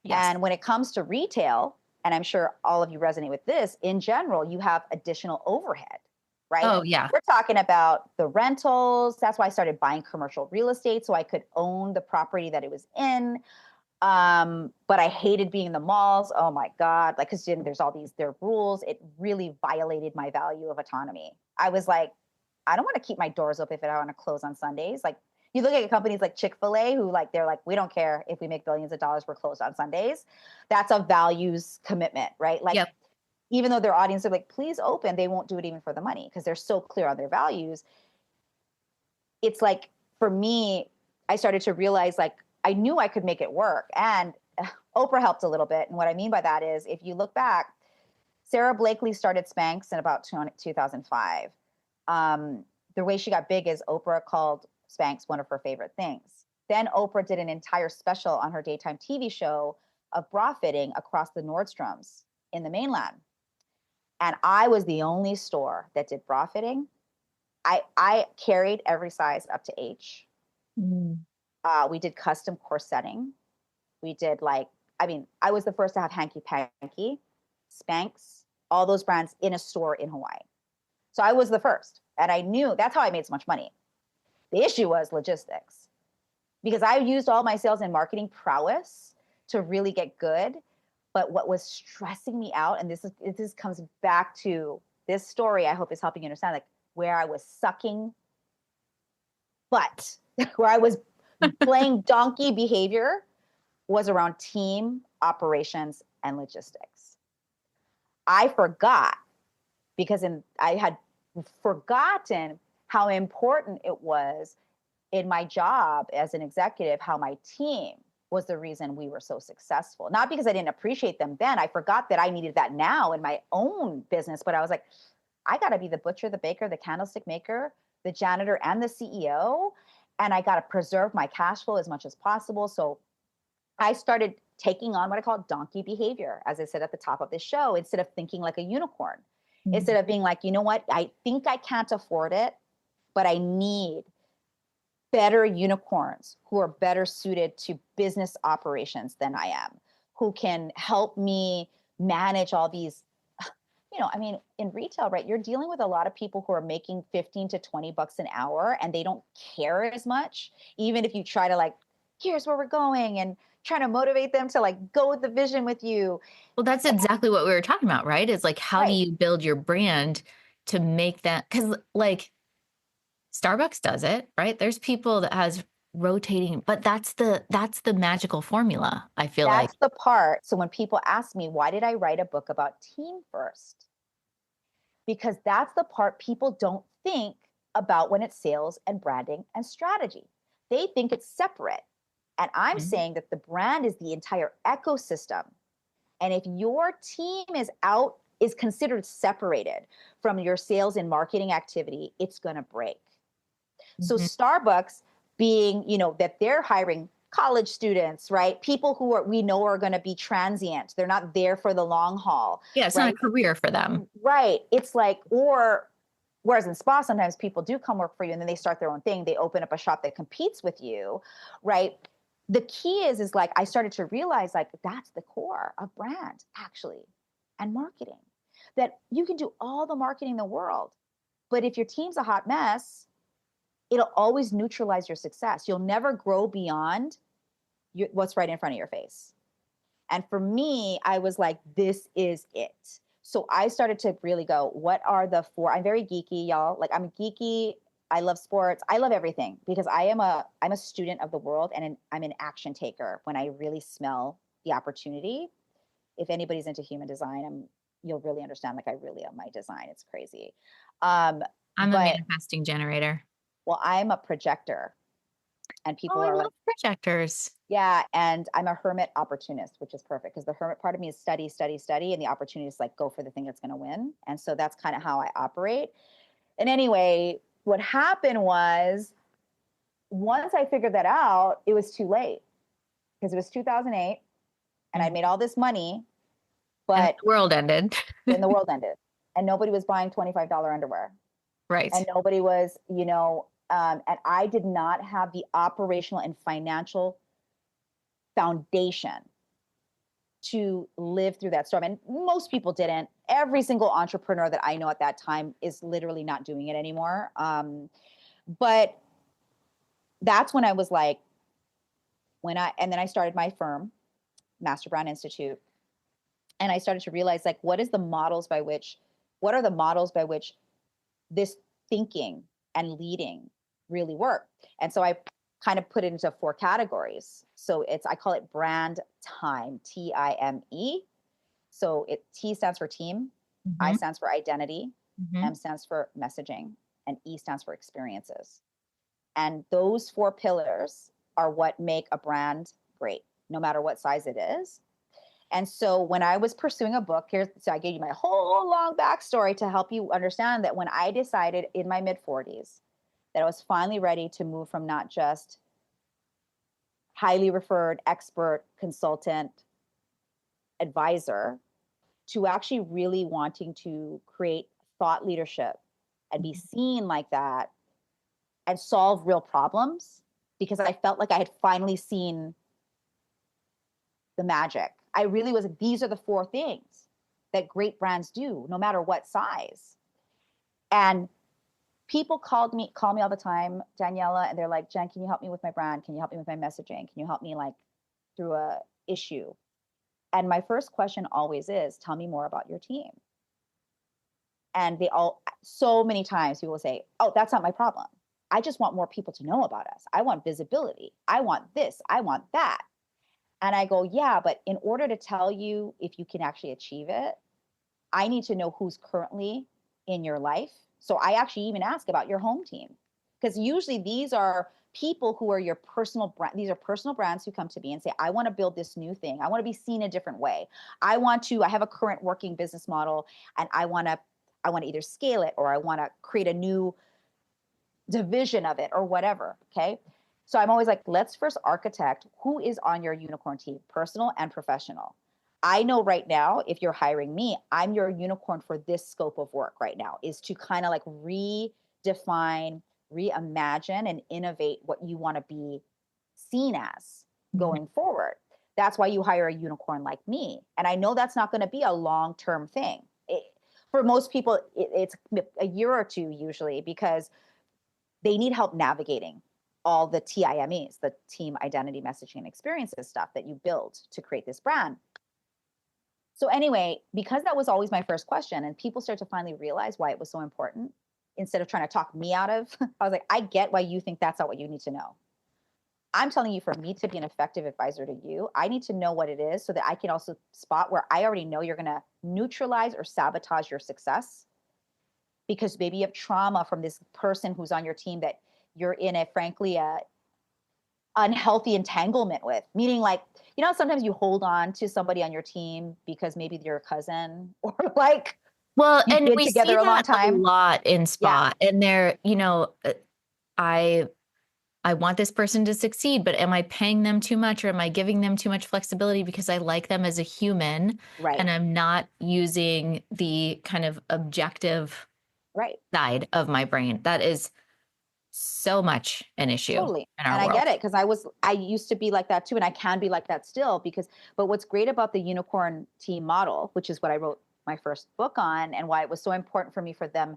yes. And when it comes to retail, and I'm sure all of you resonate with this, in general, you have additional overhead, right? Oh, yeah. We're talking about the rentals. That's why I started buying commercial real estate so I could own the property that it was in. But I hated being in the malls. Oh my God. Like, cause there's all these, there are rules. It really violated my value of autonomy. I was like, I don't want to keep my doors open if I want to close on Sundays. Like, you look at companies like Chick-fil-A who like, they're like, we don't care if we make billions of dollars, we're closed on Sundays. That's a values commitment, right? Like, Yep. even though their audience are like, please open, they won't do it even for the money because they're so clear on their values. It's like, for me, I started to realize like I knew I could make it work. And Oprah helped a little bit. And what I mean by that is if you look back, Sarah Blakely started Spanx in about 2005. The way she got big is Oprah called Spanx one of her favorite things. Then Oprah did an entire special on her daytime TV show of bra fitting across the Nordstroms in the mainland. And I was the only store that did bra fitting. I carried every size up to H. Mm. We did custom corsetting. We did like, I mean, I was the first to have Hanky Panky, Spanx, all those brands in a store in Hawaii. So I was the first. And I knew that's how I made so much money. The issue was logistics because I used all my sales and marketing prowess to really get good. But what was stressing me out, and this comes back to this story, I hope is helping you understand, like where I was sucking butt, where I was playing donkey behavior was around team operations and logistics. I forgot because I had forgotten how important it was in my job as an executive, how my team was the reason we were so successful. Not because I didn't appreciate them then. I forgot that I needed that now in my own business. But I was like, I got to be the butcher, the baker, the candlestick maker, the janitor, and the CEO. And I got to preserve my cash flow as much as possible. So I started taking on what I call donkey behavior, as I said at the top of this show, instead of thinking like a unicorn, instead of being like, you know what, I think I can't afford it, but I need better unicorns who are better suited to business operations than I am, who can help me manage all these. I mean, in retail, right, you're dealing with a lot of people who are making 15 to 20 bucks an hour and they don't care as much, even if you try to like, here's where we're going and trying to motivate them to like go with the vision with you. Well, that's exactly what we were talking about, right? It's like, how do Right. you build your brand to make that? Because like Starbucks does it, right? There's people that has rotating, but that's the magical formula, I feel like. That's the part. So when people ask me, why did I write a book about team first? Because that's the part people don't think about when it's sales and branding and strategy. They think it's separate. And I'm Mhm. saying that the brand is the entire ecosystem. And if your team is considered separated from your sales and marketing activity, it's going to break. So Mhm. Starbucks being, that they're hiring college students, right? People who we know are going to be transient. They're not there for the long haul, Yeah, it's not a right? career for them. Right. It's like, whereas in spa, sometimes people do come work for you and then they start their own thing. They open up a shop that competes with you, right? The key is like, I started to realize like that's the core of brand actually and marketing, that you can do all the marketing in the world. But if your team's a hot mess, it'll always neutralize your success. You'll never grow beyond what's right in front of your face. And for me, I was like, this is it. So I started to really go, what are the four? I'm very geeky, y'all. Like I'm geeky. I love sports. I love everything because I'm a student of the world and I'm an action taker when I really smell the opportunity. If anybody's into human design, you'll really understand. Like I really am my design. It's crazy. Um, I'm a but manifesting generator. well, I'm a projector. And Oh, people I are like, love projectors. yeah. And I'm a hermit opportunist, which is perfect because the hermit part of me is study, study, study. And the opportunity is like, go for the thing that's going to win. And so that's kind of how I operate. And anyway, what happened was once I figured that out, it was too late because it was 2008 and I Mhm. made all this money, And but the world ended. then the world ended and nobody was buying $25 underwear and Right. nobody was, and I did not have the operational and financial foundation to live through that storm. And most people didn't. Every single entrepreneur that I know at that time is literally not doing it anymore. But that's when I was like, and then I started my firm, Master Brand Institute. And I started to realize like, what are the models by which this thinking and leading really work? And so I kind of put it into 4 categories. So I call it Brand Time, T-I-M-E. So T stands for team, I Hmm. stands for identity, Hmm. M stands for messaging, and E stands for experiences. And those 4 pillars are what make a brand great, no matter what size it is. And so when I was pursuing a book, so I gave you my whole long backstory to help you understand that when I decided in my mid 40s that I was finally ready to move from not just highly referred expert consultant advisor to actually really wanting to create thought leadership and be seen like that and solve real problems because I felt like I had finally seen the magic. I really was, these are the 4 things that great brands do, no matter what size. And people call me all the time, Daniela, and they're like, Jen, can you help me with my brand? Can you help me with my messaging? Can you help me like through a issue? And my first question always is, tell me more about your team. And so many times people will say, oh, that's not my problem. I just want more people to know about us. I want visibility. I want this. I want that. And I go, yeah, but in order to tell you if you can actually achieve it, I need to know who's currently in your life. So I actually even ask about your home team because usually these are people who are your personal brand. These are personal brands who come to me and say, I want to build this new thing. I want to be seen a different way. I have a current working business model and I want to either scale it or I want to create a new division of it or whatever. Okay. So I'm always like, let's first architect who is on your unicorn team, personal and professional. I know right now, if you're hiring me, I'm your unicorn for this scope of work right now, is to kind of like redefine, reimagine, and innovate what you want to be seen as going forward. That's why you hire a unicorn like me. And I know that's not going to be a long term thing. For most people, it's a year or two usually because they need help navigating all the TIMEs, the team identity messaging and experiences stuff that you build to create this brand. So anyway, because that was always my first question and people start to finally realize why it was so important, instead of trying to talk me out of, I was like, I get why you think that's not what you need to know. I'm telling you, for me to be an effective advisor to you, I need to know what it is so that I can also spot where I already know you're going to neutralize or sabotage your success because maybe you have trauma from this person who's on your team that you're in a frankly a unhealthy entanglement with, meaning like, sometimes you hold on to somebody on your team because maybe they're a cousin or like Well, you've and been we together see a long that a time. lot in Yeah, spa, and they're, I I want this person to succeed, but am I paying them too much or am I giving them too much flexibility because I like them as a human right, and I'm not using the kind of objective right. side of my brain? That is so much an issue Totally. in our And I get world. it because I used to be like that too. And I can be like that still but what's great about the unicorn team model, which is what I wrote my first book on and why it was so important for me for them.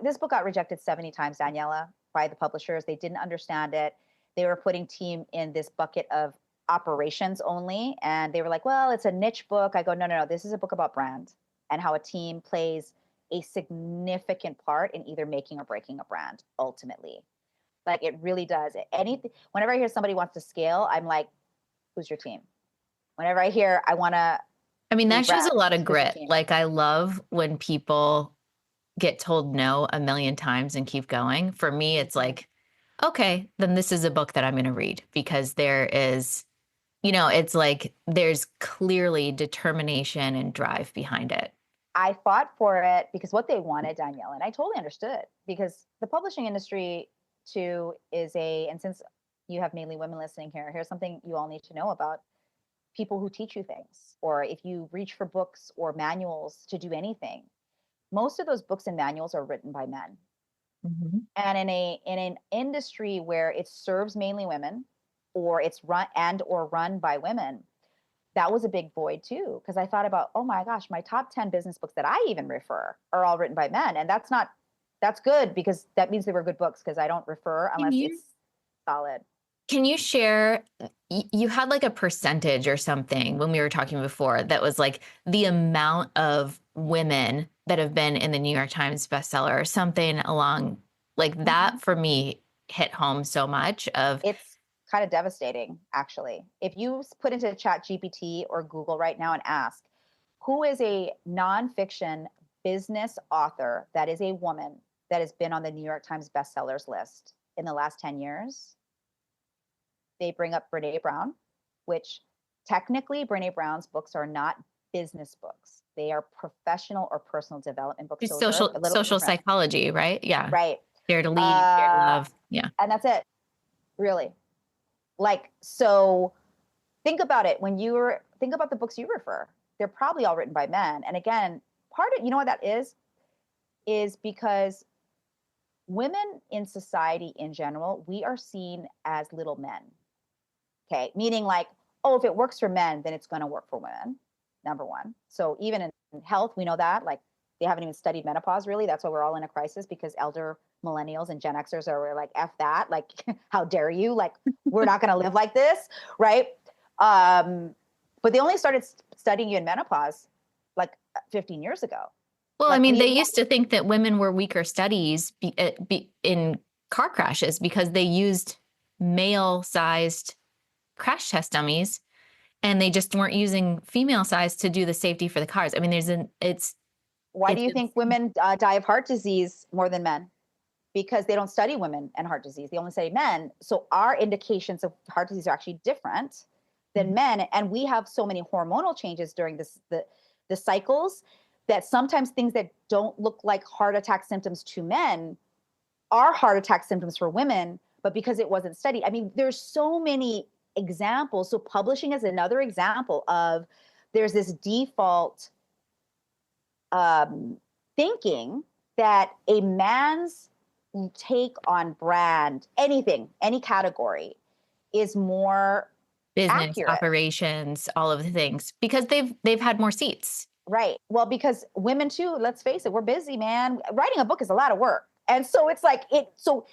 This book got rejected 70 times, Daniela, by the publishers. They didn't understand it. They were putting team in this bucket of operations only. And they were like, well, it's a niche book. I go, no, no, no. This is a book about brand and how a team plays a significant part in either making or breaking a brand ultimately. Like it really does. Anything, whenever I hear somebody wants to scale, I'm like, who's your team? Whenever I hear I want to I mean, do that shows a lot brands, of who's your grit. team? Like, I love when people get told no a million times and keep going. For me, it's Mhm. like, okay, then this is a book that I'm going to read because there is, it's like there's clearly determination and drive behind it. I fought for it because what they wanted, Danielle, and I totally understood because the publishing industry too and since you have mainly women listening here, here's something you all need to know about people who teach you things, or if you reach for books or manuals to do anything, most of those books and manuals are written by men. Mm-hmm. And in an industry where it serves mainly women, or it's run by women, that was a big void too. Because I thought about, oh my gosh, my top 10 business books that I even refer are all written by men. And that's good because that means they were good books because I don't refer Can unless you it's solid. can you share you had like a percentage or something when we were talking before that was like the amount of women that have been in the New York Times bestseller or something along like that for me hit home so much of It's kind of devastating, actually. If you put into Chat GPT or Google right now and ask, who is a nonfiction business author that is a woman that has been on the New York Times bestsellers list in the last 10 years? They bring up Brene Brown, which technically Brene Brown's books are not business books. They are professional or personal development books. So they're a little social different. psychology, right? Yeah. Right. Dare to lead, dare to love. Yeah. And that's it, really. Like, so think about it. Think about the books you refer, they're probably all written by men. And again, part of, you know what that is because women in society in general, we are seen as little men. Okay. Meaning like, oh, if it works for men, then it's going to work for women. Number one. So even in health, we know that like they haven't even studied menopause really. That's why we're all in a crisis because elder millennials and Gen Xers are like, F that. Like, how dare you? Like, we're not going to live like this. Right. But they only started studying you in menopause like 15 years ago. Well, I Like mean, we they used to think that women were weaker studies in car crashes because they used male-sized crash test dummies and they just weren't using female size to do the safety for the cars. I mean, why do it's you think women die of heart disease more than men? Because they don't study women and heart disease. They only study men. So our indications of heart disease are actually different than men. And we have so many hormonal changes during the cycles that sometimes things that don't look like heart attack symptoms to men are heart attack symptoms for women, but because it wasn't studied. I mean, there's so many examples. So publishing is another example of there's this default thinking that a man's take on brand, anything, any category, is more business accurate. operations, all of the things because they've had more seats. Right. Well, because women too, let's face it, we're busy, man. Writing a book is a lot of work. And so it's like so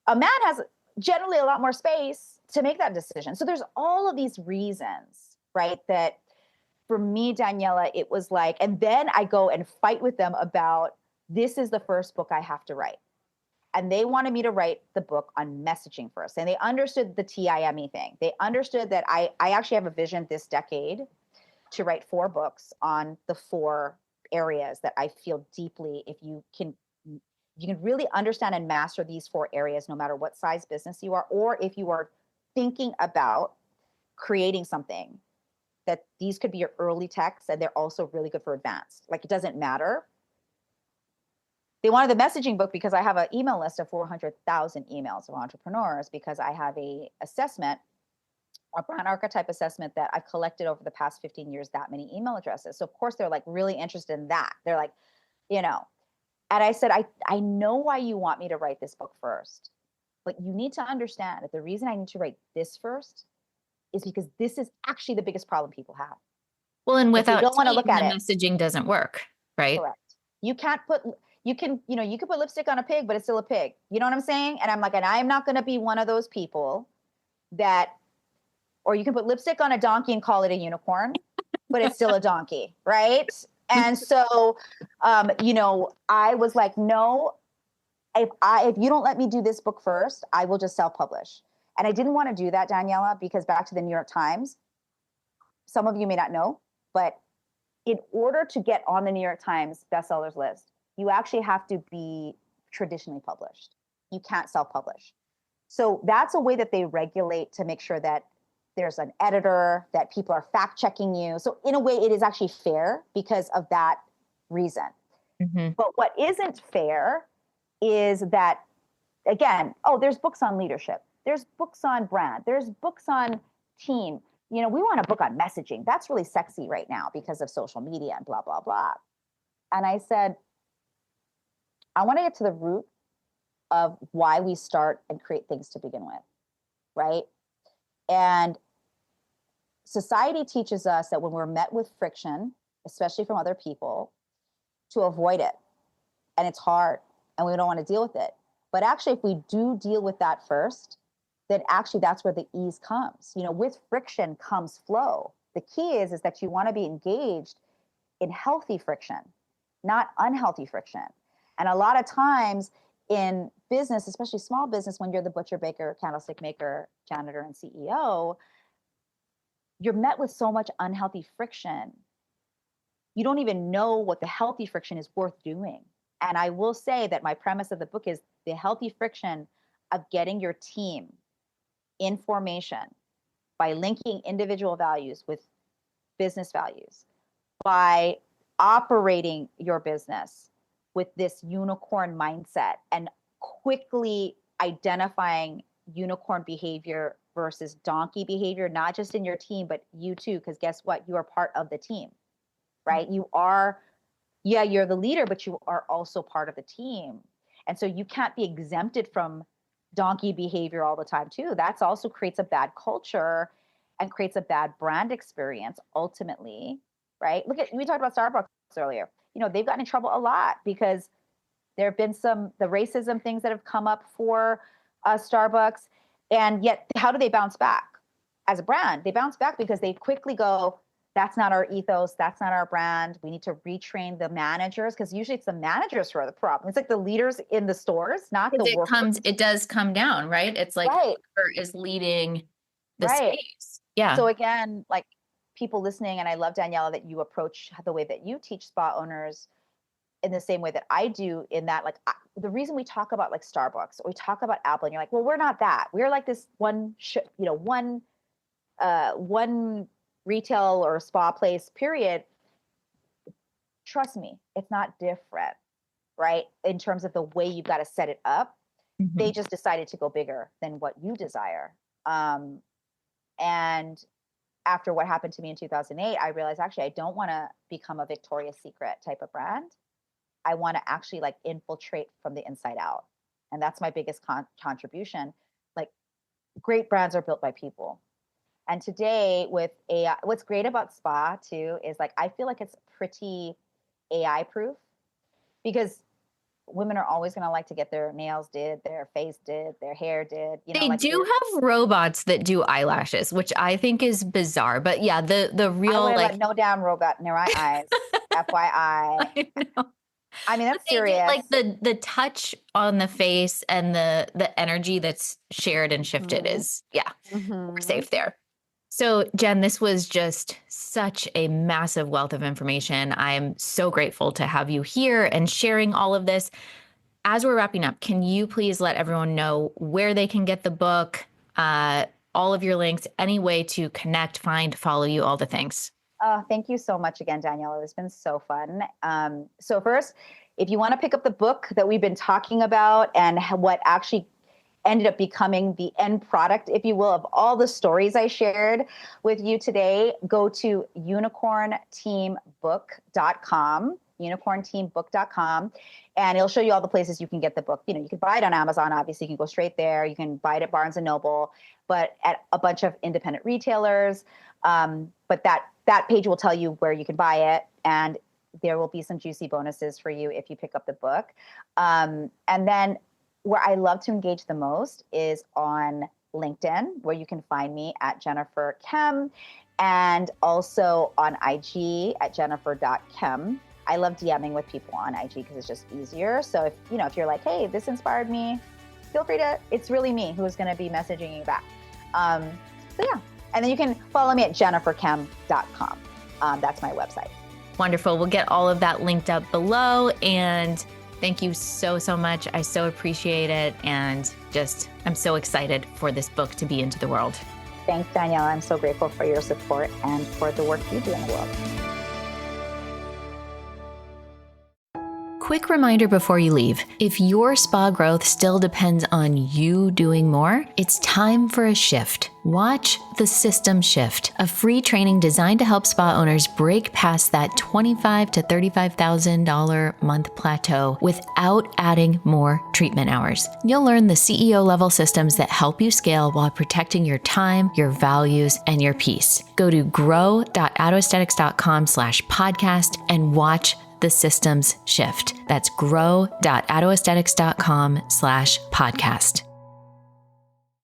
a man has generally a lot more space to make that decision. So there's all of these reasons, right? That for me, Daniela, it was like, and then I go and fight with them about this is the first book I have to write. And they wanted me to write the book on messaging first. And they understood the T.I.M.E thing. They understood that I actually have a vision this decade to write 4 books on the 4 areas that I feel deeply, if you can really understand and master these 4 areas, no matter what size business you are, or if you are thinking about creating something, that these could be your early texts and they're also really good for advanced. Like it doesn't matter. They wanted the messaging book because I have an email list of 400,000 emails of entrepreneurs because I have a brand archetype assessment that I've collected over the past 15 years, that many email addresses. So of course they're like really interested in that. They're like, you know, and I said, I know why you want me to write this book first, but you need to understand that the reason I need to write this first is because this is actually the biggest problem people have. Well, and But they without don't want to team, look at the it. messaging doesn't work, right? Correct. You can't put, you can put lipstick on a pig, but it's still a pig. You know what I'm saying? And I'm like, and I'm not going to be one of those people that, or you can put lipstick on a donkey and call it a unicorn, but it's still a donkey, right? And so, I was like, no, if you don't let me do this book first, I will just self-publish. And I didn't want to do that, Daniela, because back to the New York Times, some of you may not know, but in order to get on the New York Times bestsellers list, you actually have to be traditionally published. You can't self-publish. So that's a way that they regulate to make sure that there's an editor, that people are fact checking you. So in a way, it is actually fair because of that reason. Mm-hmm. But what isn't fair is that, again, there's books on leadership. There's books on brand. There's books on team. We want a book on messaging. That's really sexy right now because of social media and blah, blah, blah. And I said, I want to get to the root of why we start and create things to begin with, right? And society teaches us that when we're met with friction, especially from other people, to avoid it. And it's hard and we don't want to deal with it. But actually, if we do deal with that first, then actually that's where the ease comes. With friction comes flow. The key is that you want to be engaged in healthy friction, not unhealthy friction. And a lot of times in business, especially small business, when you're the butcher, baker, candlestick maker, janitor, and CEO, you're met with so much unhealthy friction. You don't even know what the healthy friction is worth doing. And I will say that my premise of the book is the healthy friction of getting your team in formation by linking individual values with business values, by operating your business with this unicorn mindset and quickly identifying unicorn behavior versus donkey behavior, not just in your team, but you too, because guess what? You are part of the team, right? You're the leader, but you are also part of the team. And so you can't be exempted from donkey behavior all the time too. That's also creates a bad culture and creates a bad brand experience ultimately, right? We talked about Starbucks earlier. They've gotten in trouble a lot because there have been the racism things that have come up for Starbucks. And yet, how do they bounce back as a brand? They bounce back because they quickly go, that's not our ethos. That's not our brand. We need to retrain the managers, because usually it's the managers who are the problem. It's like the leaders in the stores, not the workers. It does come down, right? It's like whoever is leading the space. Yeah. So again, like people listening, and I love, Daniela, that you approach the way that you teach spa owners in the same way that I do, in that, the reason we talk about like Starbucks or we talk about Apple, and you're like, well, we're not that. We're like this one retail or spa place, period. Trust me, it's not different, right? In terms of the way you've got to set it up. Mm-hmm. They just decided to go bigger than what you desire. And after what happened to me in 2008, I realized actually I don't want to become a Victoria's Secret type of brand. I want to actually infiltrate from the inside out. And that's my biggest contribution. Great brands are built by people. And today with AI, what's great about spa too is I feel like it's pretty AI proof, because women are always going to like to get their nails did, their face did, their hair did. They do have robots that do eyelashes, which I think is bizarre. But yeah, the real I would let no damn robot near my eyes. FYI. I mean, that's serious. The touch on the face and the energy that's shared and shifted is, we're safe there. So Jen, this was just such a massive wealth of information. I'm so grateful to have you here and sharing all of this. As we're wrapping up, can you please let everyone know where they can get the book, all of your links, any way to connect, find, follow you, all the things? Thank you so much again, Daniela. It's been so fun. So first, if you want to pick up the book that we've been talking about and what actually ended up becoming the end product, if you will, of all the stories I shared with you today, go to unicornteambook.com, unicornteambook.com, and it'll show you all the places you can get the book. You can buy it on Amazon, obviously. You can go straight there. You can buy it at Barnes & Noble, but at a bunch of independent retailers. But that page will tell you where you can buy it, and there will be some juicy bonuses for you if you pick up the book. And then where I love to engage the most is on LinkedIn, where you can find me at Jennifer Kem, and also on IG at jennifer.kem. I love DMing with people on IG because it's just easier. So if you're like, hey, this inspired me, feel free to, it's really me who's going to be messaging you back. So yeah. And then you can follow me at jenniferkem.com. That's my website. Wonderful. We'll get all of that linked up below. And thank you so, so much. I so appreciate it. And I'm so excited for this book to be into the world. Thanks, Danielle. I'm so grateful for your support and for the work you do in the world. Quick reminder before you leave, if your spa growth still depends on you doing more, it's time for a shift. Watch The System Shift, a free training designed to help spa owners break past that $25,000 to $35,000 month plateau without adding more treatment hours. You'll learn the CEO level systems that help you scale while protecting your time, your values, and your peace. Go to grow.autoaesthetics.com/podcast and watch The Systems Shift. That's grow.autoaesthetics.com/podcast.